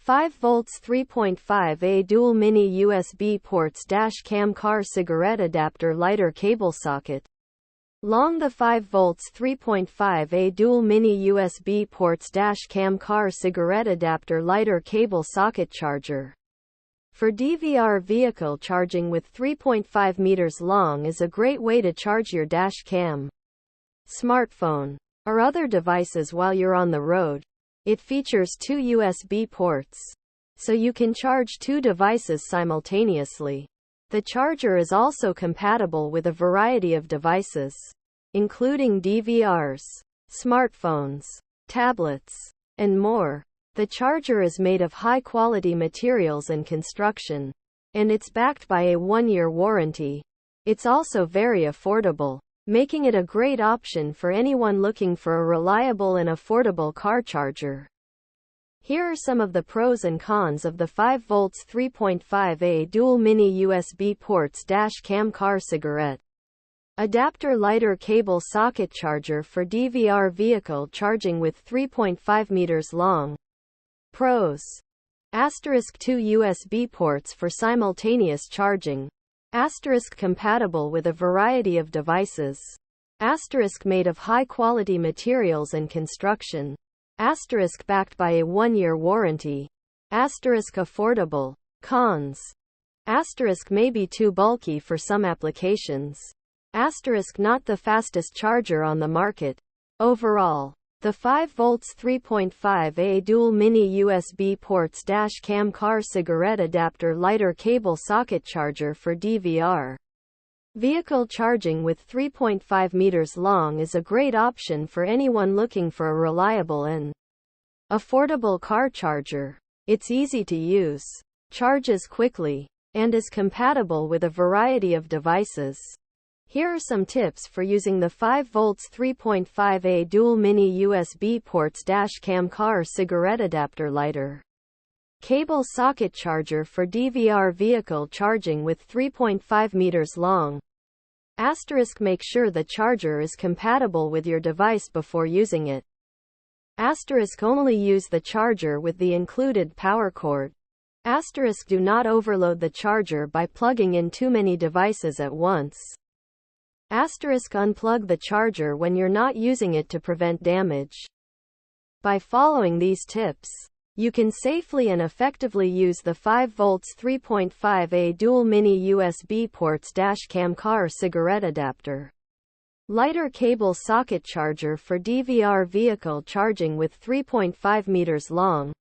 5 volts 3.5A dual mini USB ports dash cam car cigarette adapter lighter cable socket. Long the 5 volts 3.5A dual mini USB ports dash cam car cigarette adapter lighter cable socket charger for DVR vehicle charging with 3.5 meters long is a great way to charge your dash cam, smartphone, or other devices while you're on the road. It features 2 USB ports, so you can charge 2 devices simultaneously. The charger is also compatible with a variety of devices, including DVRs, smartphones, tablets, and more. The charger is made of high-quality materials and construction, and it's backed by a 1-year warranty. It's also very affordable, making it a great option for anyone looking for a reliable and affordable car charger. Here are some of the pros and cons of the 5 volts 3.5A dual mini USB ports dash cam car cigarette adapter lighter cable socket charger for DVR vehicle charging with 3.5 meters long. Pros: * 2 USB ports for simultaneous charging. * compatible with a variety of devices. * made of high-quality materials and construction. * backed by a 1-year warranty. * affordable. Cons: * may be too bulky for some applications. * not the fastest charger on the market. Overall, the 5 volts 3.5A dual mini USB ports dash cam car cigarette adapter lighter cable socket charger for DVR vehicle charging with 3.5 meters long is a great option for anyone looking for a reliable and affordable car charger. It's easy to use, charges quickly, and is compatible with a variety of devices. Here are some tips for using the 5 volts 3.5A dual mini USB ports dash cam car cigarette adapter lighter cable socket charger for DVR vehicle charging with 3.5 meters long. * make sure the charger is compatible with your device before using it. * only use the charger with the included power cord. * do not overload the charger by plugging in too many devices at once. * unplug the charger when you're not using it to prevent damage. By following these tips, you can safely and effectively use the 5 volts 3.5A dual mini USB ports dash cam car cigarette adapter lighter cable socket charger for DVR vehicle charging with 3.5 meters long.